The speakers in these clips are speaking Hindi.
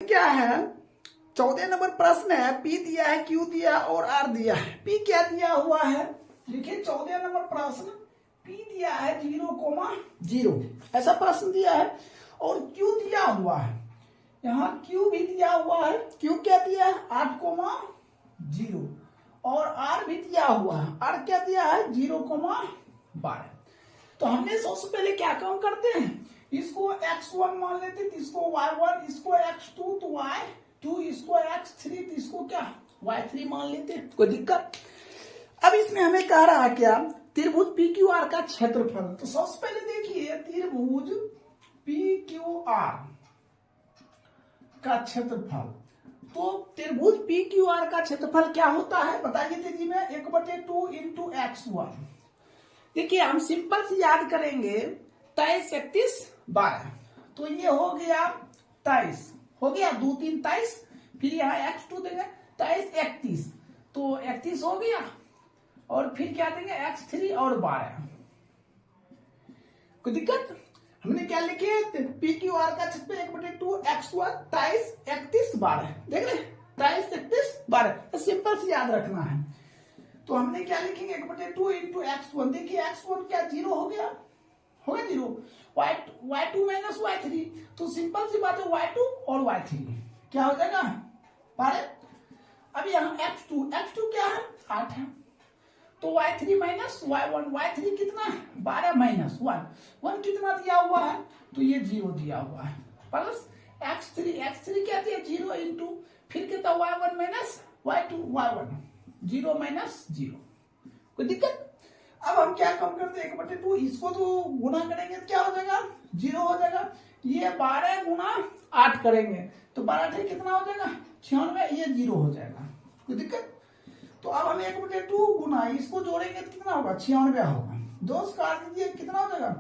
क्या है 14 नंबर प्रश्न है। पी दिया है, क्यू दिया और आर दिया है। पी क्या दिया हुआ है, देखिए 14 नंबर प्रश्न पी दिया है 0,0 ऐसा प्रश्न दिया है और क्यू दिया हुआ है, यहाँ क्यू भी दिया हुआ है। क्यू क्या दिया है 8,0 और आर भी दिया हुआ है। आर क्या दिया है 0,12। तो हमने सबसे पहले क्या काम करते हैं, इसको x1 मान लेते, इसको y1, इसको x2 तो y2, इसको x3 तो इसको क्या y3 मान लेते। कोई दिक्कत। अब इसमें हमें कह रहा है क्या, त्रिभुज PQR का क्षेत्रफल। तो सबसे पहले देखिए त्रिभुज PQR का क्षेत्रफल। तो त्रिभुज PQR का क्षेत्रफल क्या होता है बताइए तेजी में, 1/2 इंटू x1। देखिए हम सिंपल से याद करेंगे 23, 31, 12। तो ये हो गया 23, हो गया 2, 3, 23, फिर यहाँ x2 देंगे 23, 31, तो 31 हो गया और फिर क्या देंगे x3 और 12। कोई दिक्कत। हमने क्या लिखे PQR का क्षेत्रफल 1/2 x1 23, 31, 12। देख रहे 23, 31, 12 सिंपल से याद रखना है। तो हमने क्या लिखेंगे 1/2 इंटू x1। देखिए x1 क्या 0 हो गया, हो गया 0। y2 माइनस y3, तो सिंपल सी बात है y2 और y3 क्या हो जाएगा 12। अब यहाँ x2 क्या है 8 है, तो y3 माइनस y1, y3 कितना है 12 माइनस 1 कितना दिया हुआ है, तो ये 0 दिया हुआ है, प्लस x3 क्या दिया 0 इंटू फिर कितना y1 minus y2, y1 0 minus 0। कोई दिक्कत। अब हम क्या कम करते हैं 1/2, इसको तो गुना करेंगे तो क्या हो जाएगा 0 हो जाएगा। ये 12 गुना 8 करेंगे तो 12 कितना हो जाएगा 96, ये 0 हो जाएगा। कोई दिक्कत। तो अब हम 1/2 गुना इसको जोड़ेंगे तो कितना होगा 96 होगा। 2 से काट दीजिए कितना हो जाएगा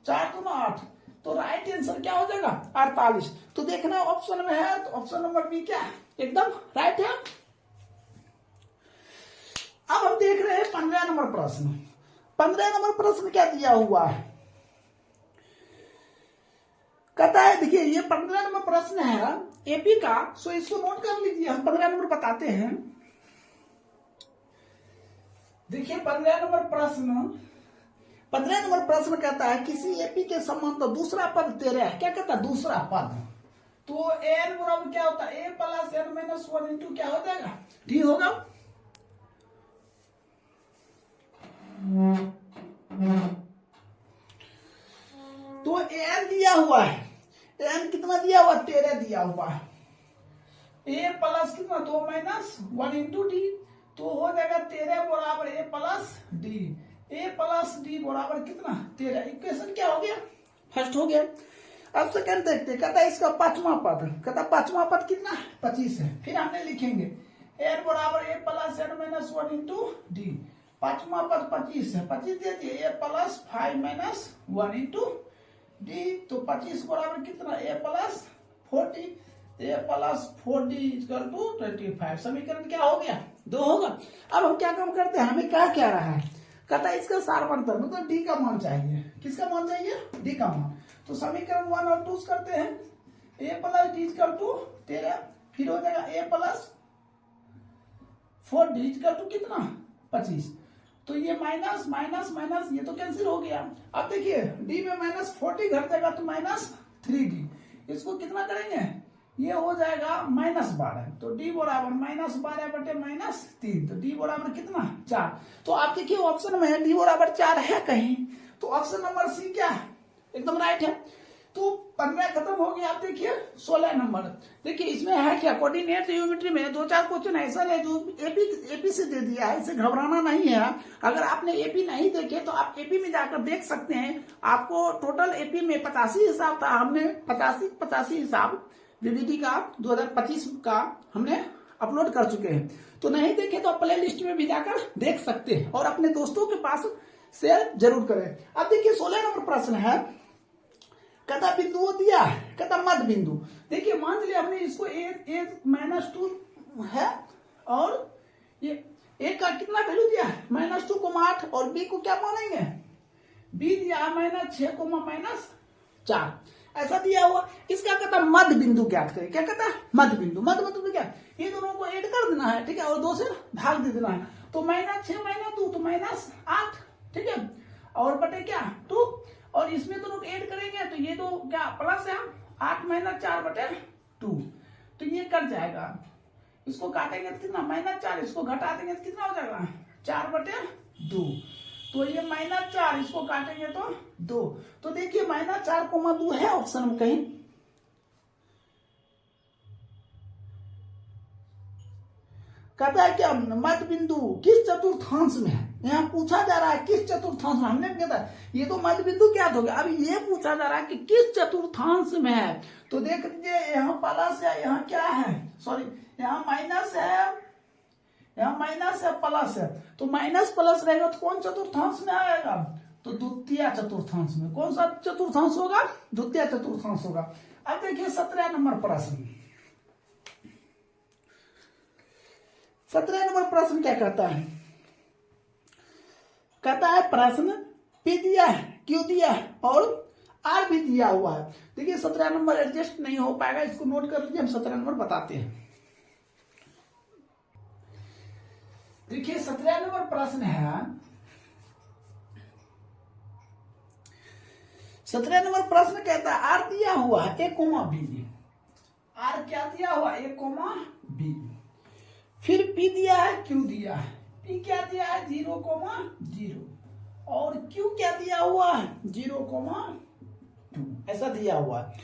4 दूना 8, तो राइट आंसर क्या हो जाएगा 48। तो देखना ऑप्शन में है, तो ऑप्शन नंबर बी क्या है एकदम राइट है। अब हम देख रहे हैं 15 नंबर प्रश्न। 15 नंबर प्रश्न क्या दिया हुआ है, कहता है देखिए ये 15 नंबर प्रश्न है एपी का, सो इसको नोट कर लीजिए। हम 15 नंबर बताते हैं। देखिए 15 नंबर प्रश्न कहता है किसी एपी के संबंध दूसरा पद 13 है। क्या कहता है दूसरा पद, तो एन बराबर क्या होता है a plus n minus 1 into क्या हो जाएगा डी होगा। तो एन दिया हुआ है, एन कितना दिया हुआ 13 दिया हुआ है। a प्लस कितना 2 माइनस 1 इंटू डी, तो हो जाएगा 13 बराबर a plus D. a plus D बराबर कितना 13। इक्वेशन क्या हो गया फर्स्ट हो गया। अब सेकंड देखते, कहता है इसका पांचवा पद, कहता पांचवा पद कितना 25 है। फिर हमने लिखेंगे n बराबर a plus n minus 1 into d. पांचवा पद 25 है, 25 दे दिए a plus 5 minus 1 into d, तो 25 बराबर कितना a plus 40, a plus 40 equal to 25। समीकरण क्या हो गया 2 होगा। अब हम क्या काम करते हैं, हमें क्या रहा है, कहता है इसका सारवंतर मतलब डी का मान चाहिए। किसका मान चाहिए डी का मान। तो समीकरण 1 और 2 करते हैं, a plus d equal to 13, फिर हो जाएगा a plus 4d equal to कितना 25। तो ये माइनस माइनस माइनस ये तो कैंसिल हो गया। अब देखिए d में माइनस 40 घट जाएगा तो माइनस 3d, इसको कितना करेंगे ये हो जाएगा माइनस 12। तो d बराबर माइनस 12 बटे माइनस 3, तो d बराबर कितना 4। तो आप देखिए ऑप्शन में है d बराबर 4 है कहीं, तो ऑप्शन नंबर सी क्या है एकदम राइट है। तो 15 खत्म हो गया। आप देखिए 16 नंबर, देखिए इसमें है क्या कोऑर्डिनेट ज्योमेट्री में 2-4 क्वेश्चन ऐसा है जो एपी से दे दिया है, इसे घबराना नहीं है। अगर आपने एपी नहीं देखे तो आप एपी में जाकर देख सकते हैं। आपको टोटल एपी में 85 हिसाब था, हमने 85 हिसाब वीवीडी का 2025 का हमने अपलोड कर चुके हैं। तो नहीं देखे तो प्ले लिस्ट में भी जाकर देख सकते हैं और अपने दोस्तों के पास शेयर जरूर करें। अब देखिए 16 नंबर प्रश्न है, कहता बिंदु दिया है, कहता मध्य बिंदु। देखिए मान लिया हमने इसको a -2 है और ये a का कितना वैल्यू दिया है -2,8 और b को क्या मानेंगे b दिया है -6, -4। ऐसा दिया हुआ। इसका कहता मध्य बिंदु ज्ञात करें। क्या कहता है? मध्य बिंदु। मध्य बिंदु क्या? ये दोनों को ऐड कर देना है, ठीक है, और 2 से भाग दे देना है। तो -6 -2 तो -8, ठीक है, और बटे क्या 2, और इसमें दोनों को ऐड करेंगे तो ये दो क्या प्लस है, 8 - 4 बटे 2, तो ये कट जाएगा। इसको काटेंगे तो कितना -4, इसको घटा देंगे तो कितना हो जाएगा 4 बटे 2, तो ये -4, इसको काटेंगे तो 2। तो देखिए -4,2 है ऑप्शन में कहीं? कहता है क्या मध्य बिंदु किस चतुर्थांश में है? यहाँ पूछा जा रहा है किस चतुर्थांश में। हमने कहता ये तो मध्य बिंदु क्या होगा, अब ये पूछा जा रहा है कि किस चतुर्थांश में है। तो देख लीजिए यहाँ प्लस है, यहाँ क्या है, सॉरी यहाँ माइनस है, यहाँ माइनस है, प्लस है, तो माइनस प्लस रहेगा तो कौन चतुर्थांश में आएगा? तो द्वितीय चतुर्थांश में। कौन सा चतुर्थांश होगा? द्वितीय चतुर्थांश होगा। अब देखिए 17 नंबर प्रश्न। 17 नंबर प्रश्न क्या कहता है? कहता है प्रश्न P दिया है, Q दिया है और R भी दिया हुआ है। देखिए 17 नंबर एडजस्ट नहीं हो पाएगा, इसको नोट कर लीजिए, हम 17 नंबर बताते हैं। देखिए 17 नंबर प्रश्न है, 17 नंबर प्रश्न कहता है R दिया हुआ है A, B। R क्या दिया हुआ? A, B। फिर P दिया है, Q दिया है। P क्या दिया है? 0,0 और Q क्या दिया हुआ है? 0,2 ऐसा दिया हुआ है।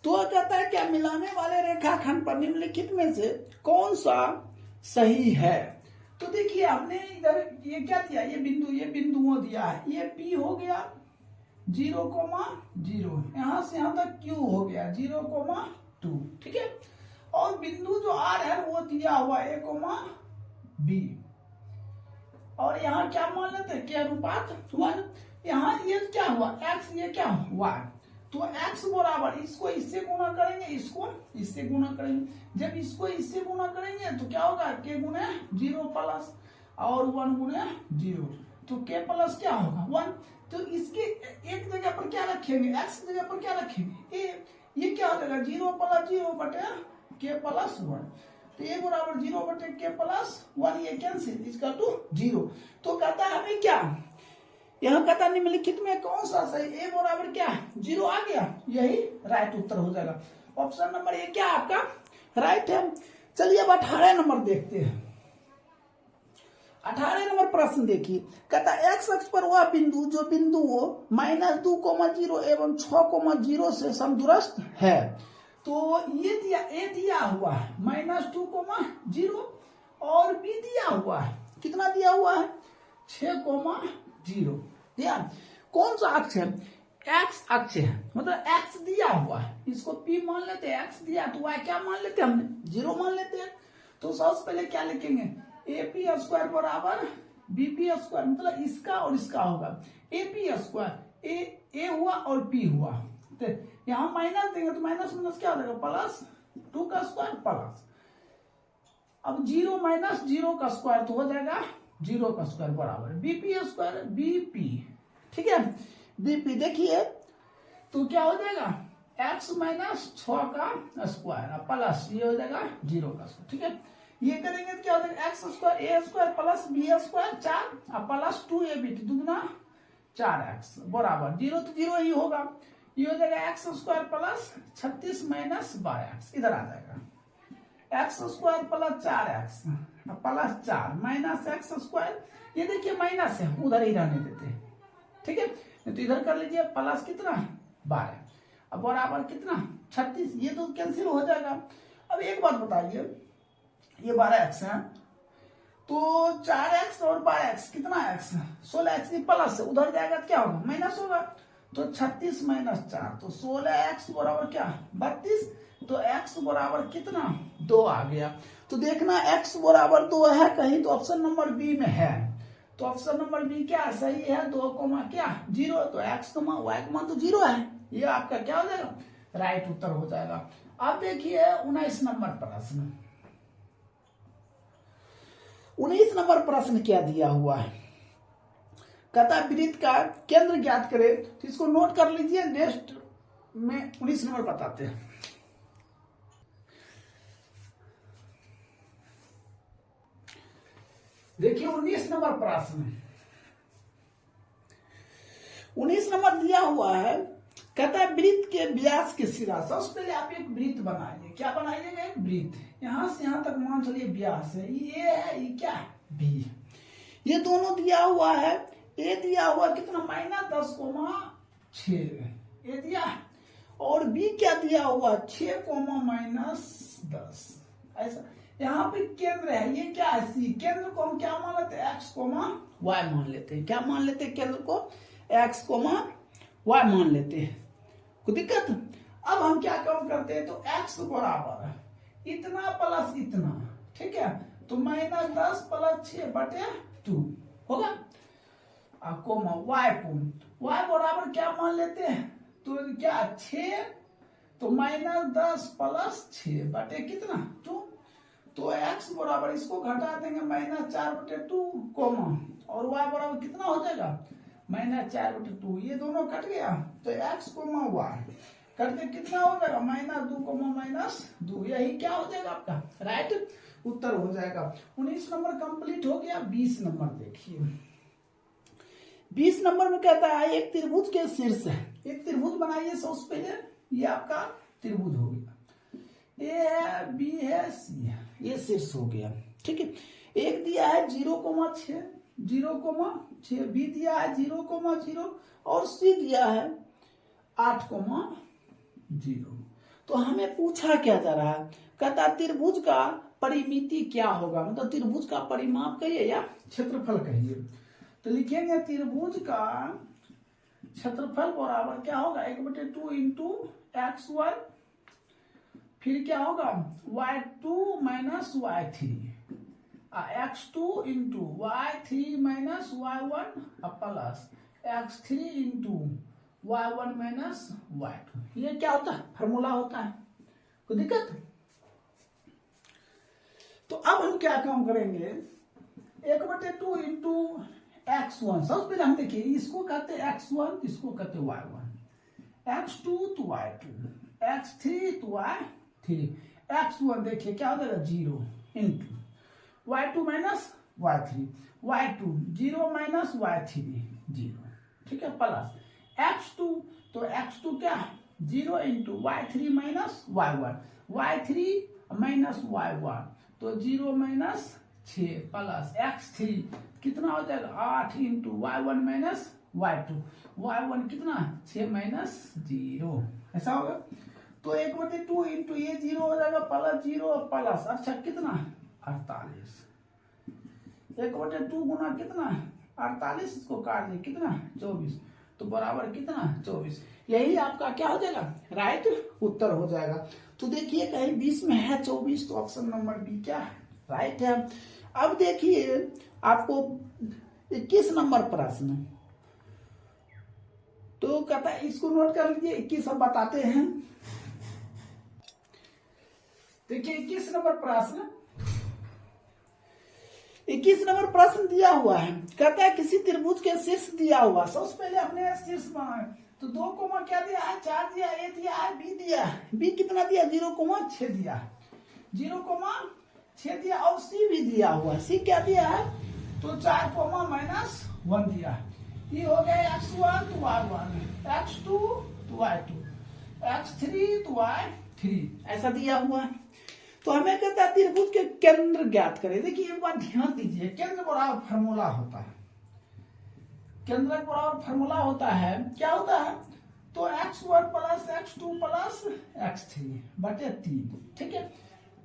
तो कहता है क्या मिलाने वाले रेखाखंड पर निम्नलिखित में से कौन सा सही है? तो देखिए हमने इधर ये क्या दिया, ये बिंदुओं दिया है। ये P हो गया 0,0, यहां से यहां तक Q हो गया 0,2, ठीक है, और बिंदु जो R है वो दिया हुआ A, B, और यहाँ क्या मान लेते हैं? क्या अनुपात 1। यहाँ ये क्या हुआ x, ये क्या y, तो x बराबर इसको इससे गुणा करेंगे, इसको इससे गुणा करेंगे। जब इसको इससे गुणा करेंगे तो क्या होगा? k गुणे 0 प्लस और 1 गुणे 0, तो k प्लस क्या होगा 1। तो इसके एक जगह पर क्या रखेंगे? x जगह पर क्या रखेंगे? a। ये क्या हो जाएगा 0 प्लस 0 बटे k प्लस 1, तो a बराबर 0 बटे k प्लस 1, ये कैंसिल, इसका टू 0। तो कहता है हमें क्या, यह कहता निम्नलिखित में कौन सा सही? a बराबर क्या 0 आ गया, यही राइट उत्तर हो जाएगा। ऑप्शन नंबर ए क्या आपका राइट है। चलिए अब 18 नंबर देखते हैं। 18 नंबर प्रश्न देखिए, कहता x अक्ष पर वह बिंदु जो बिंदुओं -2,0 एवं 6,0 से समदूरस्थ है। तो ये दिया a दिया हुआ है -2,0 और b दिया हुआ है, कितना दिया हुआ है 6,0। ध्यान कौन सा अक्ष है? x अक्ष है, मतलब x दिया हुआ है, इसको p मान लेते हैं, x दिया तो y क्या मान लेते हैं? हमने 0 मान लेते हैं। तो सबसे पहले क्या लिखेंगे? AP² बराबर BP², मतलब इसका और इसका होगा AP², a हुआ और p हुआ, तो यहाँ माइनस देंगे तो माइनस माइनस क्या हो जाएगा +2 का स्क्वायर प्लस, अब 0 - 0 का स्क्वायर तो हो जाएगा 0 का स्क्वायर बराबर BP² BP, ठीक है, BP। देखिए तो क्या हो जाएगा x - 6 का स्क्वायर प्लस ये हो जाएगा 0 का स्क्वायर, ठीक है। ये करेंगे तो क्या हो जाएगा x² A² plus B² 4 plus 2AB 2 × 4x बराबर 0 तो 0 ही होगा, ये हो जाएगा x² प्लस 36 - 12x, इधर आ जाएगा x² plus 4x plus 4 minus x², ये देखिए माइनस है उधर ही रहने देते हैं, ठीक है, तो इधर कर लीजिए प्लस कितना 12 अब बराबर कितना 36, ये तो कैंसिल हो जाएगा। अब एक बात बताइए, ये 12x है तो 4x और 12x कितना x 16x, ये प्लस है उधर जाएगा तो क्या होगा माइनस होगा, तो 36 - 4 तो 16x बराबर क्या 32, तो x बराबर कितना 2 आ गया। तो देखना x बराबर 2 है कहीं तो ऑप्शन नंबर बी में है, तो ऑप्शन नंबर बी क्या सही है 2, क्या 0, तो x y का मान तो 0 है, ये आपका क्या हो जाएगा राइट उत्तर हो जाएगा। अब देखिए 19 नंबर प्रश्न। 19 नंबर प्रश्न क्या दिया हुआ है? कहता है वृत्त का केंद्र ज्ञात करें, तो इसको नोट कर लीजिए, नेक्स्ट में 19 नंबर बताते हैं। देखिए 19 नंबर प्रश्न, 19 नंबर दिया हुआ है, कहता है वृत्त के व्यास के सिरा। सबसे पहले आप एक वृत्त बनाइए। क्या बनाइएगा? एक वृत्त। यहां से यहां तक मान चलिए व्यास है, ये है, ये क्या है? बी। ये दोनों दिया हुआ है। ए दिया हुआ कितना? -10,6 ये दिया, और बी क्या दिया हुआ? 6,-10। ऐसा यहाँ पे केंद्र है, ये क्या है? सी। केंद्र को हम क्या मान लेते हैं? x, y मान लेते हैं। क्या मान लेते हैं? केंद्र को x, y मान लेते हैं। कोई दिक्कत? अब हम क्या काम करते हैं? तो x बराबर है इतना प्लस इतना, ठीक है, तो -10 + 6/2 होगा। कोमा y को y बराबर क्या मान लेते हैं? तो क्या 6, तो -10 + 6 बटे कितना? 2। तो x बराबर, इसको घटा देंगे -4/2 कोमा, और y बराबर कितना हो जाएगा? -4/2। ये दोनों कट गया, तो x, y कट के कितना हो जाएगा? -2, -2। यही क्या हो जाएगा आपका राइट उत्तर हो जाएगा। 19 नंबर कंप्लीट हो गया। 20 नंबर देखिए, 20 नंबर में कहता है एक त्रिभुज के शीर्ष है। एक त्रिभुज बनाइए सबसे पहले। ये आपका त्रिभुज हो गया, ए है, बी है, सी है, ये शीर्ष हो गया, ठीक है। एक दिया है 0,6, 0,6, बी दिया है 0,0 और सी दिया है 8,0। तो हमें पूछा क्या जा रहा है? कहता त्रिभुज का परिमिति क्या होगा, मतलब त्रिभुज का परिमाप कहिए या क्षेत्रफल कहिए। तो लिखेंगे त्रिभुज का क्षेत्रफल बराबर क्या होगा? 1/2 × x1, फिर क्या होगा? y2 - y3, x2 × y3 - y1 plus x3 × y1 - y2। ये क्या होता है? फॉर्मूला होता है। कोई दिक्कत? तो अब हम क्या काम करेंगे? 1/2 × x1। सबसे पहले हम देखिए, इसको कहते हैं x1, इसको कहते हैं y1, x2 तो y2, x3 तो y3। x1 देखिए क्या हो जाएगा? 0 × y2 - y3, y2 0 - y3 0, ठीक है, प्लस x2, तो x2 क्या? 0 × y3 - y1, y3 - y1, तो 0 - 6 प्लस x3 कितना हो जाएगा? 8 × y1 - y2, y1 कितना? 6 - 0, ऐसा होगा। तो 1/2 × ये 0 हो जाएगा, प्लस 0 प्लस, अच्छा कितना? 48। 1/2 गुना कितना? 48, इसको काट दे कितना? 24, तो बराबर कितना? 24। यही आपका क्या हो जाएगा? राइट उत्तर हो जाएगा। तो देखिए कहीं 20 में है 24, तो ऑप्शन नंबर बी क्या है? राइट है। अब देखिए आपको 21 नंबर प्रश्न, तो कहता है इसको नोट कर लीजिए। 21 हम बताते हैं। देखिए 21 नंबर प्रश्न, 21 नंबर प्रश्न दिया हुआ है। कहता है किसी त्रिभुज के शीर्ष दिया हुआ। सबसे पहले हमने शीर्ष बनाया, तो 2 कोमा क्या दिया है? 4 दिया, ए दिया है, बी दिया है। बी कितना दिया? 0,6 दिया, 0,6 दिया, और सी भी दिया हुआ। सी क्या दिया है? तो 4,-1 दिया। ये हो गया x1 तो y1, x2 तो y2, x3 तो y3, ऐसा दिया हुआ है। तो हमें कहता है त्रिभुज के केंद्र ज्ञात करें। देखिए एक बात ध्यान दीजिए, केंद्र बराबर फॉर्मूला होता है। केंद्र बराबर फॉर्मूला होता है, क्या होता है? तो x1 + x2 + x3 बटे 3, ठीक है।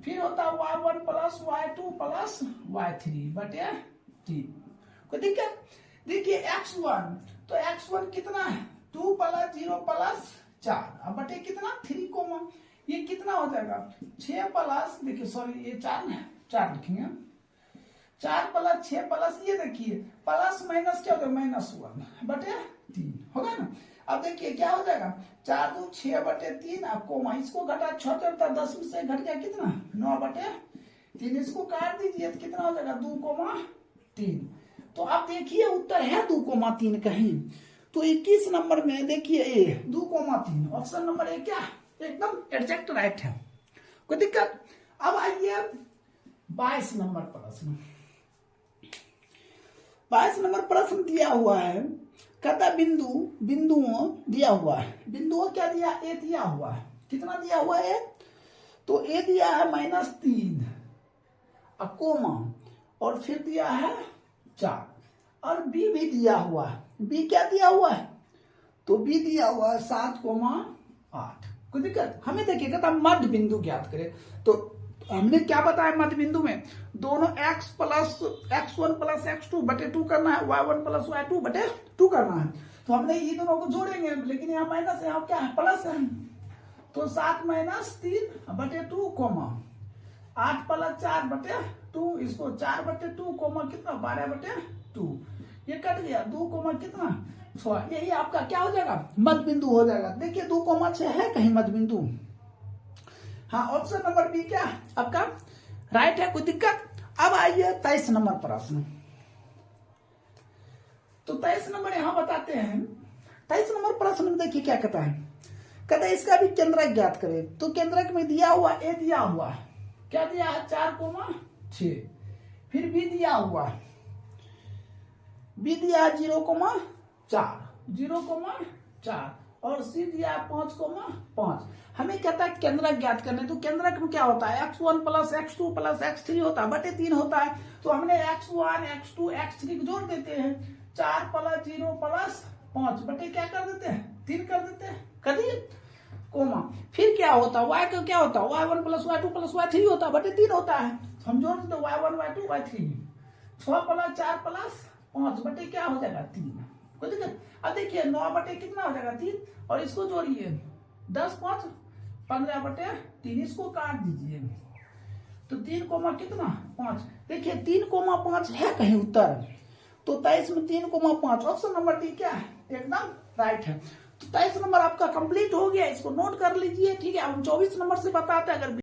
फिर होता है y1 + y2 + y3 बटे 3। कोई दिक्कत? देखिए x1, तो x1 कितना है? 2 + 0 + 4, अब बटे कितना? 3 कोमा, ये कितना हो जाएगा? 6 प्लस, देखिए सॉरी ये 4 है, 4 लिखेंगे, 4 + 6 प्लस, ये देखिए प्लस माइनस क्या हो जाएगा? -1 बटे 3 होगा ना। अब देखिए क्या हो जाएगा? 4 2 6 बटे 3, अब कोमा, इसको घटा 6 10 में से घट गया कितना? 9 बटे 3, इसको काट दीजिए तो कितना हो जाएगा? 2,3। तो अब देखिए उत्तर है 2,3 कहीं, तो 21 नंबर में देखिए ए 2,3 ऑप्शन नंबर ए क्या एकदम एग्जैक्ट राइट है, कोई दिक्कत। अब आइए 22 नंबर प्रश्न। 22 नंबर प्रश्न दिया हुआ है, कहता बिंदुओं दिया हुआ है, बिंदुओं क्या दिया, ए दिया हुआ है, कितना दिया हुआ है, तो ए दिया है -3 कोमा और फिर दिया है 4 और बी भी दिया हुआ है, बी क्या दिया हुआ है, तो बी दिया हुआ है 7,8। कोई दिक्कत। हमें देखिए कहता मध्य बिंदु ज्ञात करें, तो हमने क्या बताया मध्य बिंदु में दोनों x plus x1 plus x2 बटे 2 करना है, y1 प्लस y2 बटे 2 करना है। तो हमने ये दोनों को जोड़ेंगे, लेकिन यहाँ माइनस है, यहाँ क्या है प्लस है, तो 7 - 3 बटे 2 कोमा 8 प्लस 4 बटे 2, इसको 4 बटे 2 कोमा कितना 12 बटे 2, ये कट गया 2 कोमा कितना 6, यही आपका क्या हो जाएगा मध्य बिंदु हो जाएगा। देखिए 2,6 है कहीं मध्य बिंदु। हाँ ऑप्शन नंबर बी क्या आपका राइट है, कोई दिक्कत। अब आइए 23 नंबर प्रश्न। तो 23 नंबर यहां बताते हैं, 23 नंबर प्रश्न में देखिए क्या कहता है, कहता है इसका भी केंद्रक ज्ञात करें। तो केंद्रक में दिया हुआ ए दिया हुआ है, क्या दिया है 4,6, फिर बी दिया हुआ है, बी दिया है 0,4 0,4 और सी दिया है 5,5। हमें कहता है केंद्रक ज्ञात करने, तो केंद्रक में क्या होता है x1 plus x2 plus x3 होता है, बटे 3 होता है। तो हमने x1 x2 x3 को जोड़ देते हैं, 4 प्लस 0 प्लस 5 बटे क्या कर देते हैं 3 कर देते हैं, कर दिए कोमा। फिर क्या होता है y का क्या होता है y1 plus y2 plus y3 होता है, बटे 3 होता है, हम जोड़ देते y1 y2 y3, 6 plus 4 plus 5 बटे क्या हो जाएगा 3, कोई दिक्कत। अब देखिए 9 बटे कितना हो जाएगा 3, और इसको जोड़िए 10 5 15 बटे 3, इसको काट दीजिए, तो 3 कोमा कितना 5। देखिए 3,5 है कहीं उत्तर, तो 23 में 3,5 ऑप्शन नंबर डी क्या है एकदम राइट है। तो 23 नंबर आपका कंप्लीट हो गया, इसको नोट कर लीजिए, ठीक है। अब 24 नंबर से बताते हैं, अगर